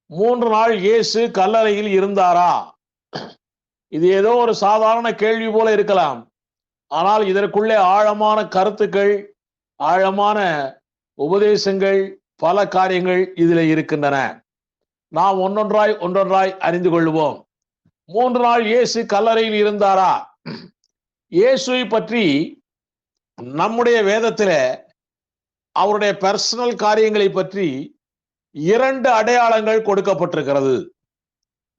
3 நாள் இயேசு கல்லறையில் இருந்தாரா? இது ஏதோ ஒரு சாதாரண கேள்வி போல இருக்கலாம். ஆனால் இதற்குள்ளே ஆழமான கருத்துக்கள், ஆழமான உபதேசங்கள், பல காரியங்கள் இதிலே இருக்கின்றன. நாம் ஒன்றொன்றாய் அறிந்து கொள்வோம். 3 நாள் இயேசு கல்லறையில் இருந்தாரா? இயேசுவை பற்றி நம்முடைய வேதத்திலே அவருடைய பர்சனல் காரியங்களை பற்றி 2 அடையாளங்கள் கொடுக்கப்பட்டிருக்கிறது.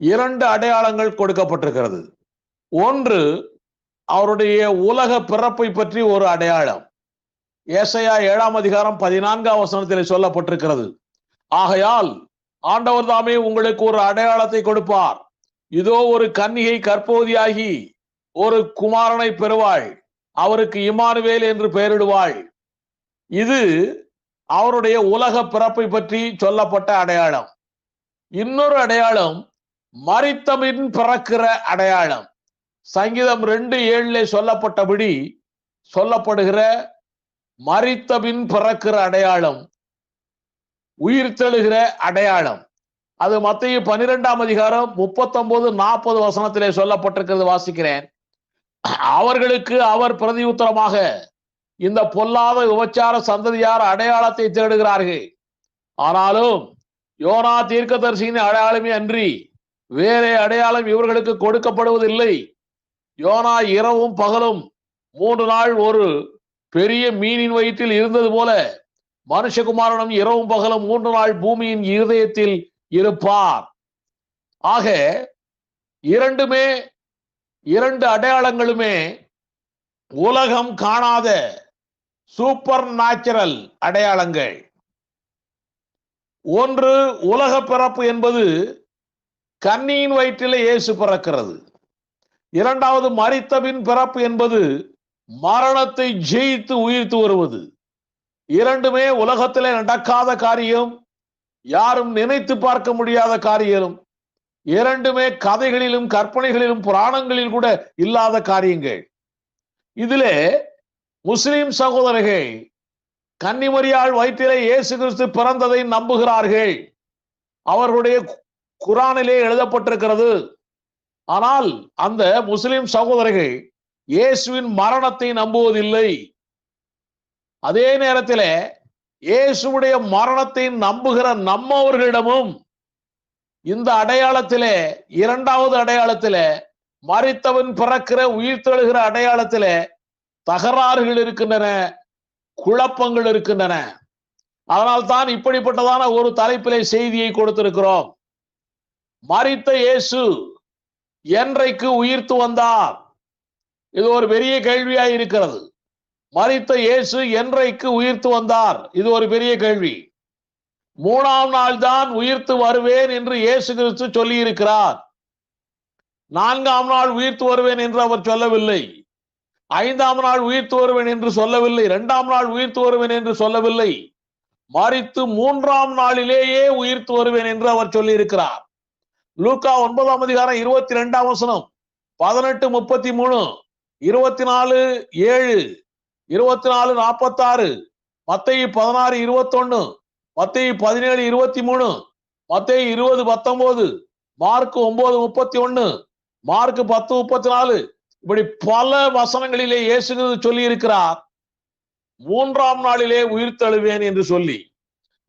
2 அடையாளங்கள் கொடுக்கப்பட்டிருக்கிறது. ஒன்று, அவருடைய உலக பிறப்பை பற்றி ஒரு அடையாளம். ஏசாயா 7ஆம் அதிகாரம் 14ஆம் வசனத்திலே சொல்லப்பட்டிருக்கிறது. ஆகையால் ஆண்டவர் தாமே உங்களுக்கு ஒரு அடையாளத்தை கொடுப்பார். இதோ ஒரு கன்னிகை கர்ப்பவதியாகி ஒரு குமாரனை பெறுவாள். அவருக்கு இம்மானுவேல் என்று பெயரிடுவாள். இது அவருடைய உலக பிறப்பை பற்றி சொல்லப்பட்ட அடையாளம். இன்னொரு அடையாளம் மரித்தபின் பிறக்கிற அடையாளம். சங்கீதம் 2:7 சொல்லப்பட்டபடி சொல்லப்படுகிற மரித்தபின் பிறக்கிற அடையாளம், உயிர்த்தெழுகிற அடையாளம். அது மத்தேயு 12ஆம் அதிகாரம் 39-40 வசனத்திலே சொல்லப்பட்டிருக்கிறது. வாசிக்கிறேன். அவர்களுக்கு அவர் பிரதியுத்தரமாக, இந்த பொல்லாத விபச்சார சந்ததியார் அடையாளத்தை தேடுகிறார்கள். ஆனாலும் யோனா தீர்க்கதரிசியின் அடையாளமே அன்றி வேறே அடையாளம் இவர்களுக்கு கொடுக்கப்படுவதில்லை. யோனா இரவும் பகலும் 3 நாள் ஒரு பெரிய மீனின் வயிற்றில் இருந்தது போல மனுஷகுமாரனும் இரவும் பகலும் 3 நாள் பூமியின் இருதயத்தில் இருப்பார். ஆக இரண்டு அடையாளங்களுமே உலகம் காணாத சூப்பர் நேச்சுரல் அடையாளங்கள். ஒன்று, உலக பிறப்பு என்பது கன்னியின் வயிற்றிலே இயேசு பிறக்கிறது. இரண்டாவது, மரித்தபின் பிறப்பு என்பது மரணத்தை ஜெயித்து உயிர்த்து வருவது. இரண்டுமே உலகத்திலே நடக்காத காரியம், யாரும் நினைத்து பார்க்க முடியாத காரியம். இரண்டுமே கதைகளிலும் கற்பனைகளிலும் புராணங்களில் கூட இல்லாத காரியங்கள். இதிலே முஸ்லிம் சகோதரர்கள் கன்னிமரியாள் வயிற்றிலே இயேசு கிறிஸ்து பிறந்ததை நம்புகிறார்கள். அவர்களுடைய குரானிலே எழுதப்பட்டிருக்கிறது. ஆனால் அந்த முஸ்லிம் சகோதரர்கள் இயேசுவின் மரணத்தை நம்புவதில்லை. அதே நேரத்தில் இயேசுடைய மரணத்தை நம்புகிற நம்மவர்களிடமும் இந்த அடையாளத்திலே, இரண்டாவது அடையாளத்திலே, மரித்தவன் பிறக்கிற உயிர்த்தெழுகிற அடையாளத்திலே தகராறுகள் இருக்கின்றன, குழப்பங்கள் இருக்கின்றன. அதனால் தான் இப்படிப்பட்டதான ஒரு தலைப்பிலே செய்தியை கொடுத்திருக்கிறோம். மரித்த இயேசு என்றைக்கு உயிர்த்து வந்தார்? இது ஒரு பெரிய கேள்வியாய் இருக்கிறது. மரித்த இயேசு என்றைக்கு உயிர்த்து வந்தார்? இது ஒரு பெரிய கேள்வி. 3ஆம் நாள் தான் உயிர்த்து வருவேன் என்று இயேசு கிறிஸ்து சொல்லி இருக்கிறார். 4ஆம் நாள் உயிர்த்து வருவேன் என்று அவர் சொல்லவில்லை. 5ஆம் நாள் உயிர்த்து வருவேன் என்று சொல்லவில்லை. 2ஆம் நாள் உயிர்த்து வருவேன் என்று சொல்லவில்லை. மரித்து 3ஆம் நாளிலேயே உயிர்த்து வருவேன் என்று அவர் சொல்லி இருக்கிறார். லூக்கா 9ஆம் அதிகாரம் 22ஆம் வசனம், 18:33, 24:7, 24:46, மத்தேயு 16:21, மத்தேயு 17:23, மத்தேயு 20:19, மார்க் 9:31, மார்க் 10:34, இப்படி பல வசனங்களிலே இயேசு சொல்லி இருக்கிறார் 3ஆம் நாளிலே உயிர்த்தெழுவேன் என்று சொல்லி.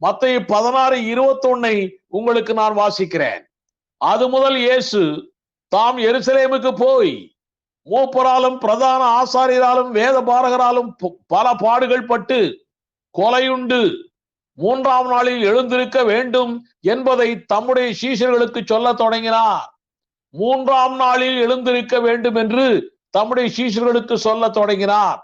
மத்தேயு 16:21 உங்களுக்கு நான் வாசிக்கிறேன். அது முதல் இயேசு தாம் எருசலேமுக்கு போய் மூப்பராலும் பிரதான ஆசாரியராலும் வேத பாரகராலும் பல பாடுகள் பட்டு கொலையுண்டு 3ஆம் நாளில் எழுந்திருக்க வேண்டும் என்பதை தம்முடைய சீஷர்களுக்கு சொல்ல தொடங்கினார். 3ஆம் நாளில் எழுந்திருக்க வேண்டும் என்று தம்முடைய சீஷர்களுக்கு சொல்ல தொடங்கினார்.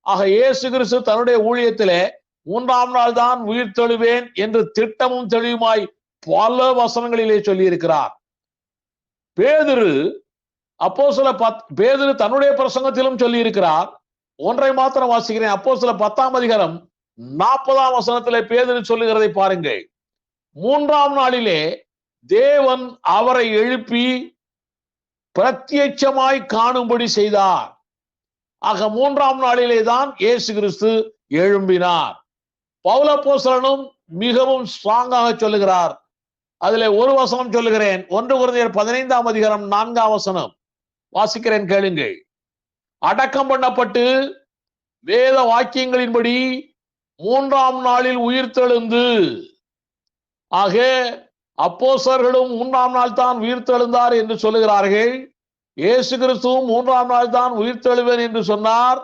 ஆக இயேசு கிறிஸ்து தன்னுடைய ஊழியத்திலே 3ஆம் நாள் தான் உயிர்த்தெழுவேன் என்று திட்டமும் தெளிவுமாய் பல வசனங்களிலே சொல்லி இருக்கிறார். பேதுரு தன்னுடைய பிரசங்கத்திலும் சொல்லி இருக்கிறார். ஒன்றை மாத்திரம் வாசிக்கிறேன். அப்போஸ்தலர் 10ஆம் அதிகாரம் 40ஆம் வசனத்திலே பேதுரு சொல்லுகிறதை பாருங்கள். 3ஆம் நாளிலே தேவன் அவரை எழுப்பி பிரத்யட்சமாய் காணும்படி செய்தார். ஆக 3ஆம் நாளிலே தான் இயேசு கிறிஸ்து எழும்பினார். பவுல் அப்போஸ்தலனும் மிகவும் ஸ்ட்ராங்காக சொல்லுகிறார். அதிலே ஒரு வசனம் சொல்லுகிறேன். 1 கொரிந்தியர் 15ஆம் அதிகாரம் 4ஆம் வசனம் வாசிக்கிறேன், கேளுங்கள். அடக்கம் பண்ணப்பட்டு வேத வாக்கியங்களின்படி 3ஆம் நாளில் உயிர்த்தெழுந்து, ஆக அப்போஸ்தலர்களும் 3ஆம் நாள் தான் உயிர்த்தெழுந்தார் என்று சொல்லுகிறார்கள். இயேசு கிறிஸ்துவும் 3ஆம் நாள் தான் உயிர்த்தெழுவேன் என்று சொன்னார்.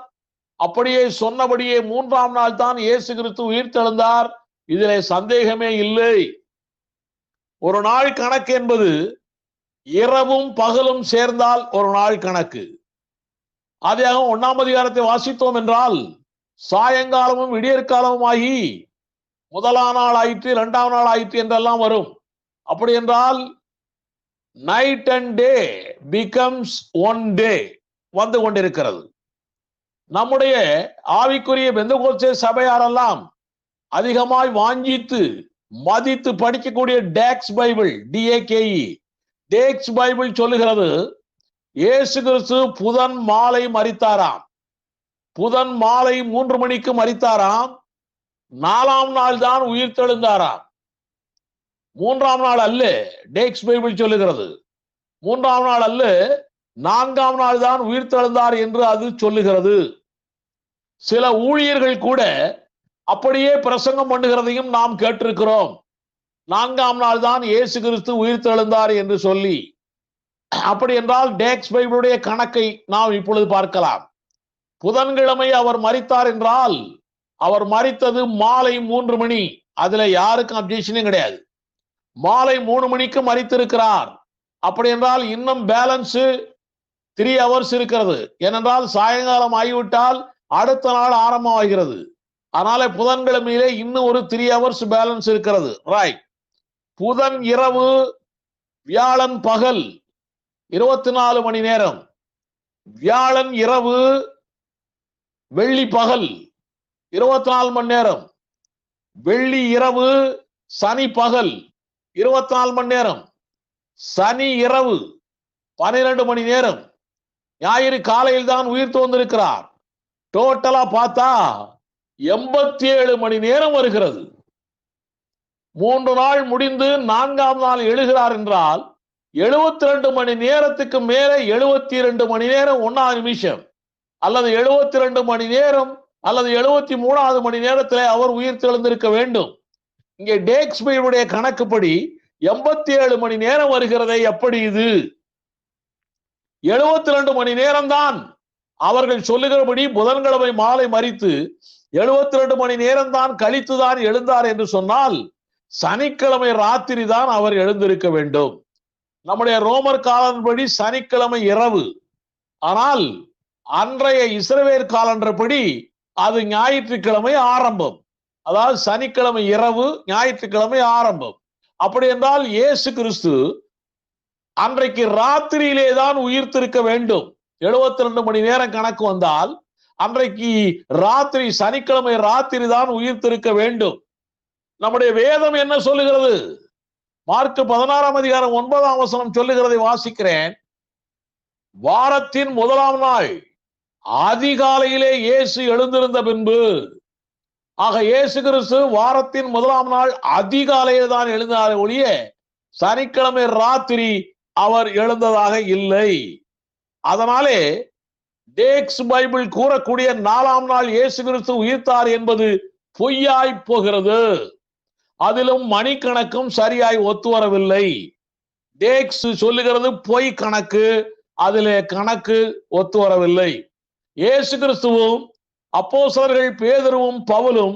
அப்படியே சொன்னபடியே 3ஆம் நாள் தான் இயேசு கிறிஸ்து உயிர்த்தெழுந்தார். இதிலே சந்தேகமே இல்லை. ஒரு நாள் கணக்கு என்பது இரவும் பகலும் சேர்ந்தால் ஒரு நாள் கணக்கு. ஆதியாகமம் 1ஆம் அதிகாரத்தை வாசித்தோம் என்றால் சாயங்காலமும் விடியற்காலமும் ஆகி முதலாம் நாள் ஆயிற்று, 2ஆம் நாள் ஆயிற்று என்றெல்லாம் வரும். அப்படி என்றால் night and day becomes one day வந்து கொண்டிருக்கிறது. நம்முடைய ஆவிக்குரிய பெந்தெகோஸ்தே சபையாரெல்லாம் அதிகமாய் வாஞ்சித்து மதித்து படிக்கக்கூடிய Dake's Bible, DAKE Dake's Bible சொல்லுகிறது, இயேசு கிறிஸ்து புதன் மாலை மரித்தாராம். புதன் மாலை 3 மணிக்கு மரித்தாராம். 4ஆம் நாள் தான் உயிர்த்தெழுந்தாராம். 3ஆம் நாள் அல்ல, டேக்ஸ் பைபிள் சொல்லுகிறது. 3ஆம் நாள் அல்ல, 4ஆம் நாள் தான் உயிர்த்தெழுந்தார் என்று அது சொல்லுகிறது. சில ஊழியர்கள் கூட அப்படியே பிரசங்கம் பண்ணுகிறதையும் நாம் கேட்டிருக்கிறோம். 4ஆம் நாள் தான் இயேசு கிறிஸ்து உயிர்த்தெழுந்தார் என்று சொல்லி. அப்படி என்றால் டேக்ஸ் பைபிளுடைய கணக்கை நாம் இப்பொழுது பார்க்கலாம். புதன்கிழமை அவர் மரித்தார் என்றால் அவர் மரித்தது மாலை 3 மணி. அதுல யாருக்கும் அப்ஜெக்ஷனே கிடையாது. மாலை 3 மணிக்கு மரித்திருக்கிறார். அப்படி என்றால் இன்னும் பேலன்ஸ் 3 hours இருக்கிறது. ஏனென்றால் சாயங்காலம் ஆகிவிட்டால் அடுத்த நாள் ஆரம்பமாகிறது. அதனால புதன்கிழமையிலே இன்னும் ஒரு 3 hours பேலன்ஸ் இருக்கிறது. ரைட். புதன் இரவு, வியாழன் பகல் 24 மணி நேரம். வியாழன் இரவு, வெள்ளி பகல் 24 மணி நேரம். வெள்ளி இரவு, சனி பகல் 24 மணி நேரம். சனி இரவு 12 மணி நேரம். ஞாயிறு காலையில் தான் உயிர் தோன்றிருக்கிறார். டோட்டலா பார்த்தா 87 மணி நேரம் வருகிறது. 3 நாள் முடிந்து 4ஆம் நாள் எழுகிறார் என்றால் 72 மணி நேரத்துக்கு மேலே, 72 மணி நேரம் 1 நிமிஷம் அல்லது 72 மணி நேரம் அல்லது 73வது மணி நேரத்திலே அவர் உயிர் தெழுந்திருக்க வேண்டும். இங்கே டேக்ஸ் பைபிளுடைய கணக்குப்படி 87 மணி நேரம் வருகிறதே, எப்படி இது? 72 மணி நேரம் தான். அவர்கள் சொல்லுகிறபடி புதன்கிழமை மாலை மரித்து 72 மணி நேரம் தான் கழித்துதான் எழுந்தார் என்று சொன்னால் சனிக்கிழமை ராத்திரி தான் அவர் எழுந்திருக்க வேண்டும். நம்முடைய ரோமர் காலன்படி சனிக்கிழமை இரவு. ஆனால் அன்றைய இஸ்ரவேல் காலண்டர் படி அது ஞாயிற்றுக்கிழமை ஆரம்பம். அதாவது சனிக்கிழமை இரவு, ஞாயிற்றுக்கிழமை ஆரம்பம். அப்படி என்றால் இயேசு கிறிஸ்து அன்றைக்கு ராத்திரியிலே தான் உயிர்த்திருக்க வேண்டும். 72 மணி நேரம் கணக்கு வந்தால் அன்றைக்கு ராத்திரி, சனிக்கிழமை ராத்திரி தான் உயிர்த்திருக்க வேண்டும். நம்முடைய வேதம் என்ன சொல்லுகிறது? மார்க் 16ஆம் அதிகாரம் 9ஆம் வசனம் சொல்லுகிறதை வாசிக்கிறேன். வாரத்தின் 1ஆம் நாள் அதிகாலையிலே இயேசு எழுந்திருந்த பின்பு, ஆக இயேசு கிறிஸ்து வாரத்தின் 1ஆம் நாள் அதிகாலையில் தான் எழுந்தார் ஒழிய சனிக்கிழமை ராத்திரி அவர் எழுந்ததாக இல்லை. அதனாலே டேக்ஸ் பைபிள் கூறக்கூடிய 4ஆம் நாள் இயேசு கிறிஸ்து உயிர்த்தார் என்பது பொய்யாய் போகிறது. அதிலும் மணிக்கணக்கும் சரியாய் ஒத்து வரவில்லை. டேக்ஸ் சொல்லுகிறது பொய் கணக்கு, அதிலே கணக்கு ஒத்து வரவில்லை. இயேசு கிறிஸ்துவும் அப்போஸ்தலர்கள் பேதுருவும் பவுலும்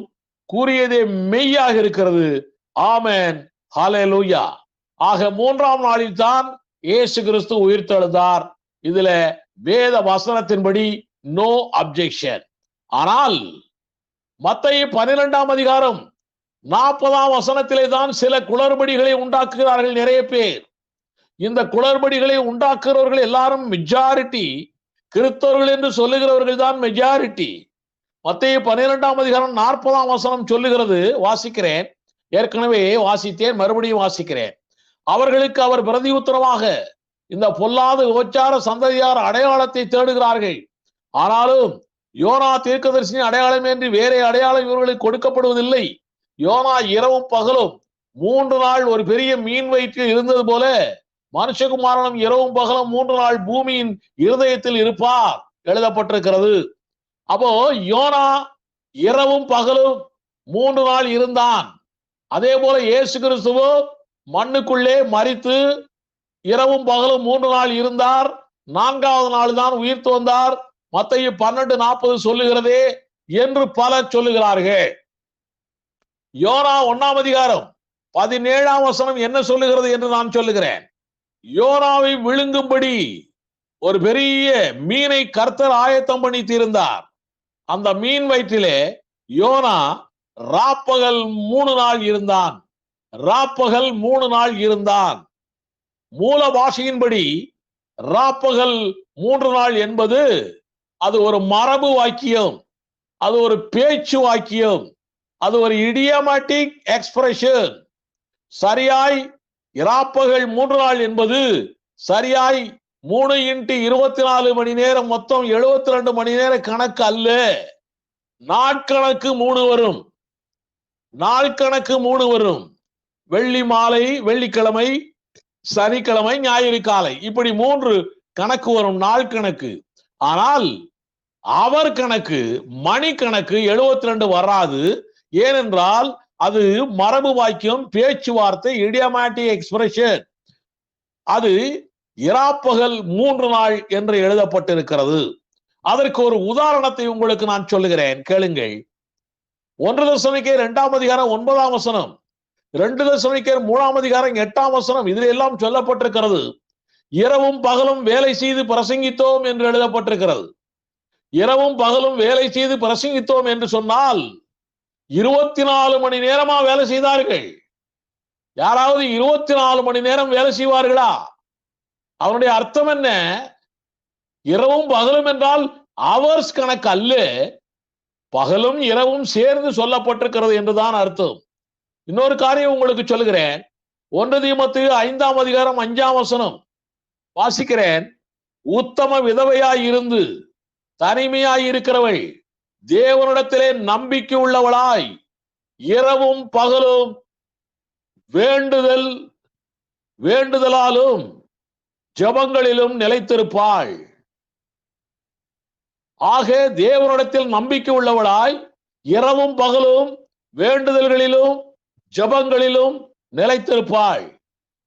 கூறியதே மெய்யாக இருக்கிறது. ஆமென், ஹல்லேலூயா. ஆக 3ஆம் நாளில் தான் இயேசு கிறிஸ்து உயிர்த்தெழுந்தார். இதுல வேத வசனத்தின்படி நோ அப்ஜெக்ஷன். ஆனால் மத்தேயு 12ஆம் அதிகாரம் 40ஆம் வசனத்திலே தான் சில குளறுபடிகளை உண்டாக்குகிறார்கள் நிறைய பேர். இந்த குளறுபடிகளை உண்டாக்குகிறவர்கள் எல்லாரும் மெஜாரிட்டி கிறிஸ்தவர்கள் என்று சொல்லுகிறவர்கள் தான் மெஜாரிட்டி. மத்தேயு 12ஆம் அதிகாரம் 40ஆம் வசனம் சொல்லுகிறது, வாசிக்கிறேன். ஏற்கனவே வாசித்தேன், மறுபடியும் வாசிக்கிறேன். அவர்களுக்கு அவர் பிரதியுத்தரமாக, இந்த பொல்லாத உபச்சார சந்ததியார் அடையாளத்தை தேடுகிறார்கள், ஆனாலும் யோனா தீர்க்கதரிசியின் அடையாளம் என்று வேற அடையாளம் இவர்களுக்கு கொடுக்கப்படுவதில்லை. யோனா இரவும் பகலும் 3 நாள் ஒரு பெரிய மீன் வயிற்றில் இருந்தது போல மனுஷகுமாரனும் இரவும் பகலும் 3 நாள் பூமியின் இருதயத்தில் இருப்பார் எழுதப்பட்டிருக்கிறது. அப்போ யோனா இரவும் பகலும் 3 நாள் இருந்தான். அதே போல இயேசு கிறிஸ்துவும் மண்ணுக்குள்ளே மரித்து இரவும் பகலும் 3 நாள் இருந்தார். 4வது நாள் தான் உயிர்த்து வந்தார். மத்தேயு 12:40 சொல்லுகிறதே என்று பலர் சொல்லுகிறார்கள். யோனா 1ஆம் அதிகாரம் 17ஆம் வசனம் என்ன சொல்லுகிறது என்று நான் சொல்லுகிறேன். யோனாவை விழுங்கும்படி ஒரு பெரிய மீனை கர்த்தர் ஆயத்தம் பண்ணி தீர்ந்தார். அந்த மீன் வயிற்றிலே யோனா ராப்பகல் 3 நாள் இருந்தான். ராப்பகல் 3 நாள் இருந்தான். மூல பாஷையின்படி ராப்பகல் 3 நாள் என்பது அது ஒரு மரபு வாக்கியம், அது ஒரு பேச்சு வாக்கியம், அது ஒரு இடியமாட்டிக் எக்ஸ்பிரஷன். சரியாய் இராப்பகல் 3 நாள் என்பது சரியாய் 3 × 24 மணி நேரம், மொத்தம் 72 மணி நேர கணக்கு அல்ல. நாட்கணக்கு 3 வரும், நாள் கணக்கு 3 வரும். வெள்ளி மாலை, வெள்ளிக்கிழமை, சனிக்கிழமை, ஞாயிறு காலை, இப்படி 3 கணக்கு வரும், நாள் கணக்கு. ஆனால் அவர் கணக்கு, மணி கணக்கு 72 வராது. ஏனென்றால் அது மரபு வாக்கியம், பேச்சுவார்த்தை, இடியமாட்டிக் எக்ஸ்பிரஷன். அது இராப்பகல் 3 நாள் என்று எழுதப்பட்டிருக்கிறது. அதற்கு ஒரு உதாரணத்தை உங்களுக்கு நான் சொல்லுகிறேன், கேளுங்கள். 1 தெசலோனிக்கேயர் 2ஆம் அதிகாரம் 9ஆம் வசனம், 2 தெசலோனிக்கேயர் 3ஆம் அதிகாரம் 8ஆம் வசனம், இதில் எல்லாம் சொல்லப்பட்டிருக்கிறது. இரவும் பகலும் வேலை செய்து பிரசங்கித்தோம் என்று எழுதப்பட்டிருக்கிறது. இரவும் பகலும் வேலை செய்து பிரசங்கித்தோம் என்று சொன்னால் 24 மணி நேரமா வேலை செய்தார்கள். யாராவது 24 மணி நேரம் வேலை செய்வார்களா? அவனுடைய அர்த்தம் என்ன? இரவும் பகலும் என்றால் அவர்ஸ் கணக்கு அல்ல, பகலும் இரவும் சேர்ந்து சொல்லப்பட்டிருக்கிறது என்றுதான் அர்த்தம். இன்னொரு காரியம் உங்களுக்கு சொல்லுகிறேன். 1 தீமோத்தேயு 5ஆம் அதிகாரம் 5ஆம் வசனம் வாசிக்கிறேன். உத்தம விதவையாய் இருந்து தனிமையாய் இருக்கிறவள் தேவனிடத்திலே நம்பிக்கை உள்ளவளாய் இரவும் பகலும் வேண்டுதலாலும் ஜெபங்களிலும் நிலைத்திருப்பாள். ஆக தேவனிடத்தில் நம்பிக்கை உள்ளவளாய் இரவும் பகலும் வேண்டுதல்களிலும் ஜெபங்களிலும் நிலைத்திருப்பாள்.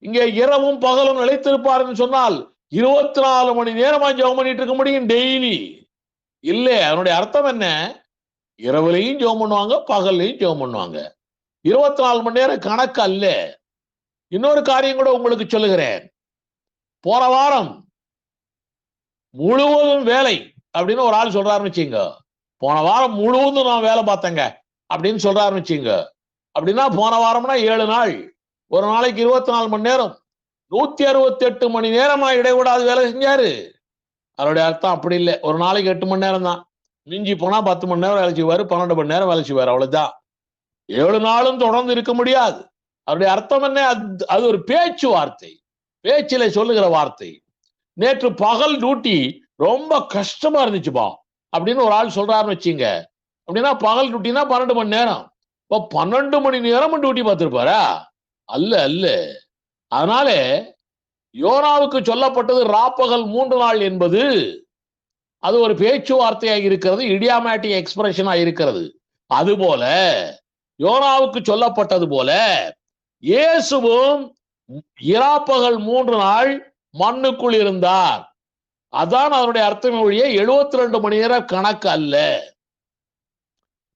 இங்கே இரவும் பகலும் நிலைத்திருப்பார் என்று சொன்னால் 24 மணி நேரமா ஜெபம் பண்ணிட்டு இருக்க முடியும் டெய்லி இல்ல. அதனுடைய அர்த்தம் என்ன? இரவுலையும் ஜெபம் பண்ணுவாங்க, பகல்லையும் ஜெபம் பண்ணுவாங்க. 24 மணி நேரம் கணக்கு அல்ல. இன்னொரு காரியம் கூட உங்களுக்கு சொல்லுகிறேன். போன வாரம் முழுவதும் வேலை அப்படின்னு ஒரு ஆள் சொல்றாருன்னு வச்சுங்க. போன வாரம் முழுவதும் நான் வேலை பார்த்தேங்க அப்படின்னு சொல்றாருன்னு வச்சுங்க. அப்படின்னா போன வாரம்னா 7 நாள், ஒரு நாளைக்கு 24 மணி நேரம், 168 மணி நேரமா இடைவிடாது வேலை செஞ்சாரு. அதனுடைய அர்த்தம் அப்படி இல்லை. ஒரு நாளைக்கு 8 மணி நேரம் தான், மிஞ்சி போனா 10 மணி நேரம் வேலை செய்வாரு, 12 மணி நேரம் வேலை செய்வாரு, அவ்வளவுதான். 7 நாளும் தொடர்ந்து இருக்க முடியாது. அவருடைய அர்த்தம் என்ன? அது ஒரு பேச்சு வார்த்தை, பேச்சில சொல்லுகிற வார்த்தை. நேற்று பகல் டியூட்டி ரொம்ப கஷ்டமா இருந்துச்சுப்பா அப்படின்னு ஒரு ஆள் சொல்றாருன்னு வச்சுங்க. அப்படின்னா பகல் டியூட்டினா 12 மணி நேரம். இப்போ 12 மணி நேரமும் டியூட்டி பார்த்திருப்பாரா? அல்ல அல்ல. அதனால யோனாவுக்கு சொல்லப்பட்டது ராப்பகல் 3 நாள் என்பது அது ஒரு பேச்சுவார்த்தையாக இருக்கிறது, இடியாமேட்டிக் எக்ஸ்பிரஷனாக இருக்கிறது. அதுபோல யோனாவுக்கு சொல்லப்பட்டது போல இயேசுவும் இராப்பகல் 3 நாள் மண்ணுக்குள் இருந்தார். அதான் அதனுடைய அர்த்தம் ஒழிய 72 மணி நேரம் கணக்கு அல்ல.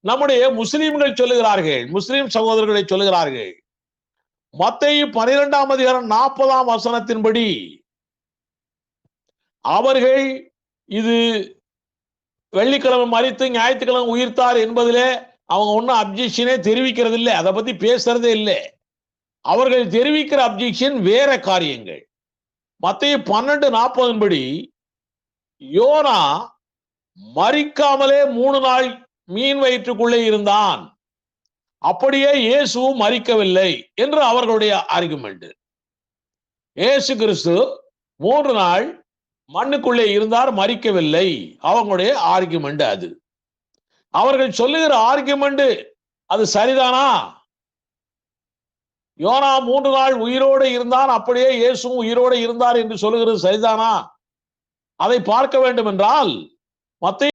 நம்முடைய முஸ்லிம்கள் சொல்லுகிறார்கள், முஸ்லிம் சகோதரர்களை சொல்லுகிறார்கள், மத்தேயு 12ஆம் அதிகாரம் 40ஆம் வசனத்தின்படி அவர்கள் இது வெள்ளிக்கிழமை மரித்து ஞாயிற்றுக்கிழமை உயிர்த்தார் என்பதிலே அவங்க ஒன்னும் அப்ஜெக்ஷனே தெரிவிக்கிறது இல்லை, அதை பத்தி பேசுறதே இல்லை. அவர்கள் தெரிவிக்கிற அப்ஜெக்ஷன் வேற காரியங்கள். மத்தேயு 12:40 படி யோனா மரிக்காமலே 3 நாள் மீன் வயிற்றுக்குள்ளே இருந்தான், அப்படியே இயேசுவும் மரிக்கவில்லை என்று அவர்களுடைய ஆர்குமெண்ட். இயேசு கிறிஸ்து 3 நாள் மண்ணுக்குள்ளே இருந்தார், மரிக்கவில்லை, அவங்களுடைய ஆர்குமெண்ட். அது அவர்கள் சொல்லுகிற ஆர்குமெண்ட் அது சரிதானா? யோனா 3 நாள் உயிரோடு இருந்தான், அப்படியே இயேசுவும் உயிரோடு இருந்தார் என்று சொல்லுகிறது சரிதானா? அதை பார்க்க வேண்டும் என்றால் மத்தேயு